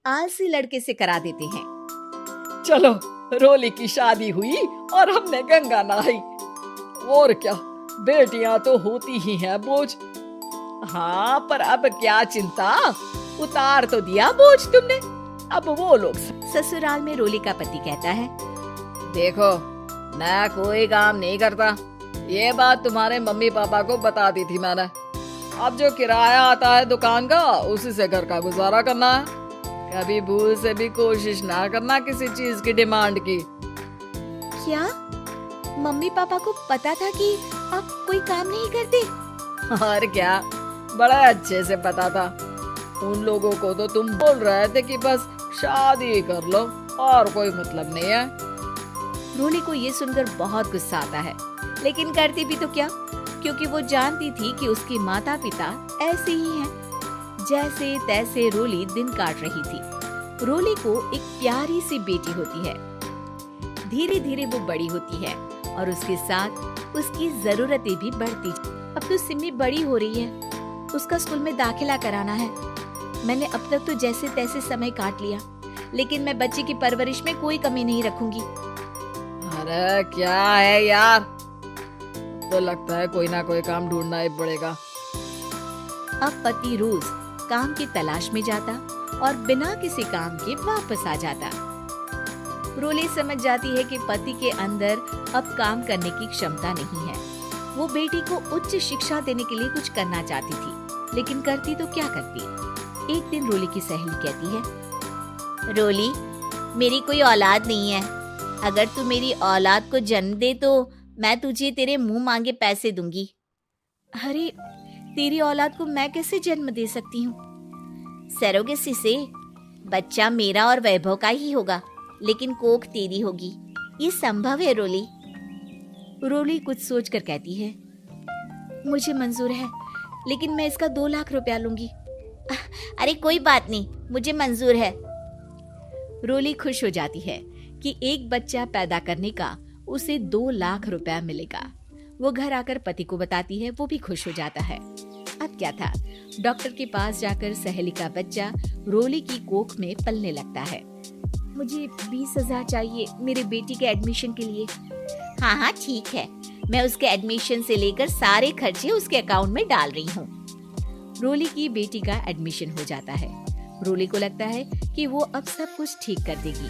आलसी लड़के से करा देते हैं। चलो, रोली की शादी हुई और हमने गंगा नहाई। और क्या, बेटियां तो होती ही हैं बोझ। हाँ, पर अब क्या चिंता, उतार तो दिया बोझ तुमने। अब वो लोग ससुराल में रोली का पति कहता है, देखो, मैं कोई काम नहीं करता। ये बात तुम्हारे मम्मी पापा को बता दी थी मैंने। अब जो किराया आता है दुकान का, उसी से घर का गुजारा करना है। कभी भूल से भी कोशिश ना करना किसी चीज की डिमांड की। क्या मम्मी पापा को पता था कि आप कोई काम नहीं करते? और क्या, बड़ा अच्छे से पता था। उन लोगों को तो तुम बोल रहे थे कि बस शादी कर लो और कोई मतलब नहीं है। रोली को ये सुनकर बहुत गुस्सा आता है, लेकिन करती भी तो क्या, क्योंकि वो जानती थी कि उसके माता पिता ऐसे ही हैं। जैसे तैसे रोली दिन काट रही थी। रोली को एक प्यारी सी बेटी होती है। धीरे धीरे वो बड़ी होती है और उसके साथ उसकी जरूरतें भी बढ़ती। अब तो सिमी बड़ी हो रही है, उसका स्कूल में दाखिला कराना है। मैंने अब तक तो जैसे तैसे समय काट लिया, लेकिन मैं बच्चे की परवरिश में कोई कमी नहीं रखूंगी। अरे क्या है यार, तो लगता है कोई ना कोई काम ढूंढना ही पड़ेगा। अब पति रोज काम की तलाश में जाता और बिना किसी काम के वापस आ जाता। रोली समझ जाती है कि पति के अंदर अब काम करने की क्षमता नहीं है। वो बेटी को उच्च शिक्षा देने के लिए कुछ करना चाहती थी, लेकिन करती तो क्या करती। एक दिन रोली की सहेली कहती है, रोली, मेरी कोई औलाद नहीं है। अगर तू मेरी औलाद को जन्म दे तो मैं तुझे तेरे मुंह मांगे पैसे दूंगी। अरे, तेरी औलाद को मैं कैसे जन्म दे सकती हूँ? सरोगेसी से बच्चा मेरा और वैभव का ही होगा, लेकिन कोख तेरी होगी। ये संभव है रोली। रोली कुछ सोचकर कहती है, मुझे मंजूर है, लेकिन मैं इसका 2 लाख रुपया लूंगी। अरे कोई बात नहीं, मुझे मंजूर है। रोली खुश हो जाती है कि एक बच्चा पैदा करने का उसे 2 लाख रुपया मिलेगा। वो घर आकर पति को बताती है, वो भी खुश हो जाता है। अब क्या था, डॉक्टर के पास जाकर सहेली का बच्चा रोली की कोख में पलने लगता है। मुझे 20,000 चाहिए मेरे बेटी के एडमिशन के लिए। हाँ हाँ ठीक है, मैं उसके एडमिशन से लेकर सारे खर्चे उसके अकाउंट में डाल रही हूँ। रोली की बेटी का एडमिशन हो जाता है। रोली को लगता है कि वो अब सब कुछ ठीक कर देगी।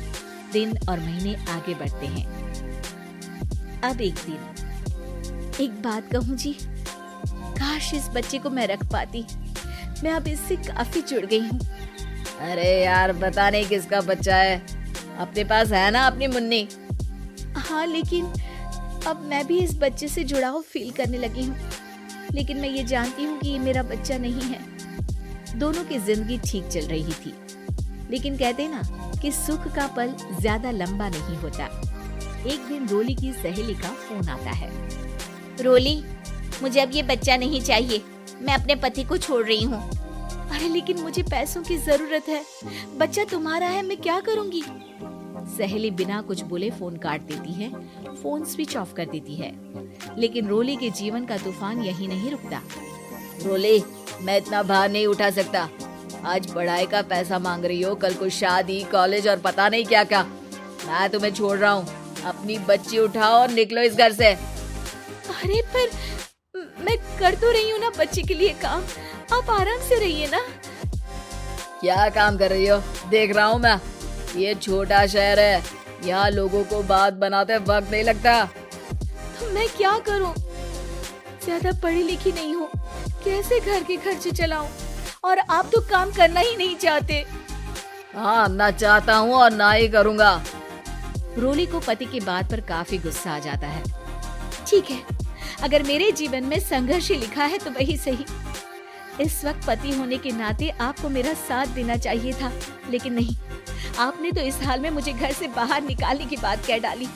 दिन और महीने आगे बढ़ते हैं। अब एक दिन, एक बात कहूँ जी, काश इस बच्चे को मैं रख पाती। मैं अब इससे काफी जुड़ गई हूँ। अरे यार, बता नहीं किसका बच्चा है, अपने पास है ना अपनी मुन्नी। हाँ, लेकिन अब मैं भी इस बच्चे से जुड़ाव फील करने लगी हूँ, लेकिन मैं ये जानती हूँ कि ये मेरा बच्चा नहीं है। दोनों की जिंदगी ठीक चल रही थी, लेकिन कहते ना कि सुख का पल ज्यादा लंबा नहीं होता। एक दिन रोली की सहेली का फोन आता है। रोली, मुझे अब ये बच्चा नहीं चाहिए, मैं अपने पति को छोड़ रही हूँ। अरे लेकिन मुझे पैसों की जरूरत है, बच्चा तुम्हारा है, मैं क्या करूँगी? सहेली बिना कुछ बोले फोन काट देती है, फोन स्विच ऑफ कर देती है। लेकिन रोली के जीवन का तूफान यही नहीं रुकता। रोली, मैं इतना भार नहीं उठा सकता। आज पढ़ाई का पैसा मांग रही हो, कल को शादी, कॉलेज और पता नहीं क्या क्या। मैं तुम्हें छोड़ रहा हूँ, अपनी बच्ची उठाओ और निकलो इस घर से। अरे पर मैं कर तो रही हूँ ना बच्चे के लिए काम, आप आराम से रहिए ना। क्या काम कर रही हो, देख रहा हूँ मैं। ये छोटा शहर है, यहाँ लोगों को बात बनाते वक्त नहीं लगता। तो मैं क्या करूँ? ज्यादा पढ़ी लिखी नहीं हूँ, कैसे घर के खर्चे चलाऊं? और आप तो काम करना ही नहीं चाहते। हाँ, ना चाहता हूँ और ना ही करूँगा। रोली को पति की बात पर काफी गुस्सा आ जाता है। ठीक है, अगर मेरे जीवन में संघर्ष लिखा है तो वही सही। इस वक्त पति होने के नाते आपको मेरा साथ देना चाहिए था, लेकिन नहीं, आपने तो इस हाल में मुझे घर से बाहर निकालने की बात कह डाली।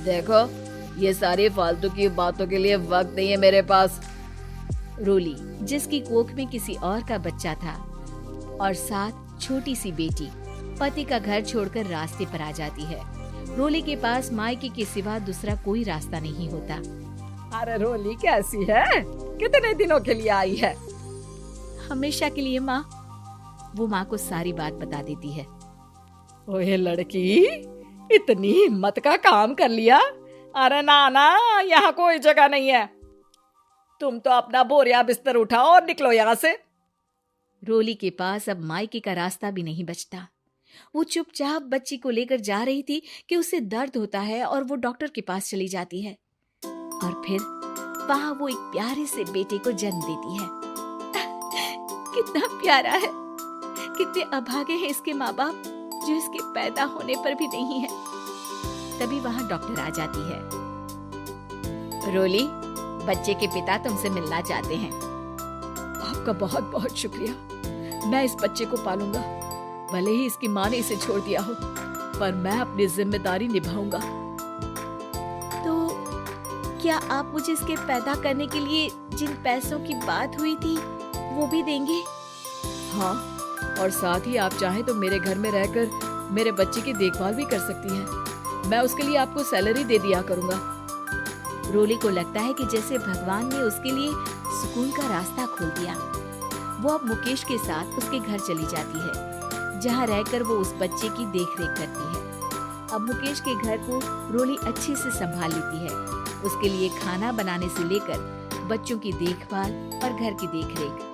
देखो, ये सारी फालतू की बातों के लिए वक्त नहीं है मेरे पास। रोली, जिसकी कोख में किसी और का बच्चा था और साथ छोटी सी बेटी, पति का घर छोड़कर रास्ते पर आ जाती है। रोली के पास मायके के सिवा दूसरा कोई रास्ता नहीं होता। अरे रोली कैसी है, कितने दिनों के लिए आई है? हमेशा के लिए माँ। वो माँ को सारी बात बता देती है। ओए लड़की, इतनी हिम्मत का काम कर लिया। अरे ना ना, यहाँ कोई जगह नहीं है। तुम तो अपना बोरिया बिस्तर उठाओ और निकलो यहाँ से। रोली के पास अब मायके का रास्ता भी नहीं बचता। वो चुपचाप बच्ची को लेकर जा रही थी कि उसे दर्द होता है और वो डॉक्टर के पास चली जाती है और फिर वहां वो एक प्यारे से बेटे को जन्म देती है। कितना प्यारा है, कितने अभागे हैं इसके माँ बाप जो इसके पैदा होने पर भी नहीं है। तभी वहां डॉक्टर आ जाती है। रोली, बच्चे के पिता तुमसे मिलना चाहते हैं। आपका बहुत बहुत शुक्रिया। मैं इस बच्चे को पालूंगा, भले ही इसकी माँ ने इसे छोड़ दिया हो, पर मैं अपनी जिम्मेदारी निभाऊंगा। तो क्या आप मुझे इसके पैदा करने के लिए जिन पैसों की बात हुई थी वो भी देंगे? हाँ, और साथ ही आप चाहें तो मेरे घर में रहकर मेरे बच्चे की देखभाल भी कर सकती हैं। मैं उसके लिए आपको सैलरी दे दिया करूंगा। रोली को लगता है कि जैसे भगवान ने उसके लिए सुकून का रास्ता खोल दिया। वो अब मुकेश के साथ उसके घर चली जाती है, जहाँ रहकर वो उस बच्चे की देखरेख करती है। अब मुकेश के घर को रोली अच्छे से संभाल लेती है। उसके लिए खाना बनाने से लेकर बच्चों की देखभाल और घर की देखरेख।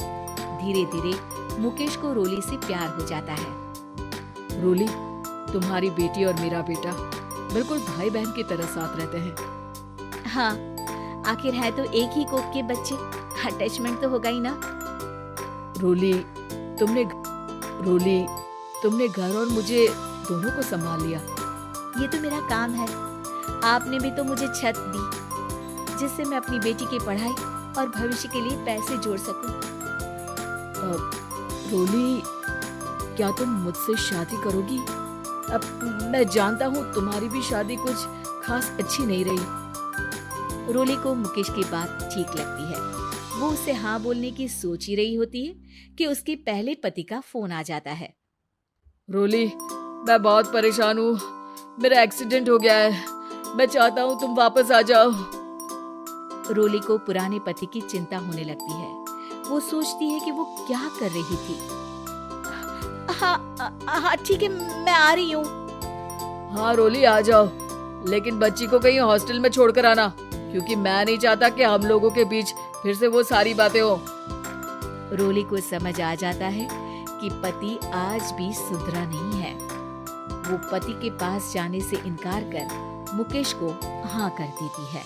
धीरे धीरे मुकेश को रोली से प्यार हो जाता है। रोली, तुम्हारी बेटी और मेरा बेटा बिल्कुल भाई बहन की तरह साथ रहते हैं। हाँ, आखिर है तो एक ही कोख के बच्चे, अटैचमेंट तो होगा ही ना। रोली, तुमने घर और मुझे दोनों को संभाल लिया। ये तो मेरा काम है। आपने भी तो मुझे छत दी जिससे मैं अपनी बेटी की पढ़ाई और भविष्य के लिए पैसे जोड़ सकूं। रोली, क्या तुम मुझसे शादी करोगी? अब मैं जानता हूँ तुम्हारी भी शादी कुछ खास अच्छी नहीं रही। रोली को मुकेश की बात ठीक लगती है। वो उसे हाँ बोलने की सोच ही रही होती है कि उसके पहले पति का फोन आ जाता है। रोली, मैं बहुत परेशान हूँ। मेरा एक्सीडेंट हो गया है। मैं चाहता हूँ तुम वापस आ जाओ। रोली को पुराने पति की चिंता होने लगती है। वो सोचती है कि वो क्या कर रही थी। हाँ ठीक है, मैं आ रही हूँ। हाँ रोली, आ जाओ, लेकिन बच्ची को कहीं हॉस्टल में छोड़कर आना, क्योंकि मैं नहीं चाहता कि हम लोगों के बीच फिर से वो सारी बातें हो। रोली को समझ आ जाता है कि पति आज भी सुधरा नहीं है। वो पति के पास जाने से इनकार कर मुकेश को हाँ कर देती है।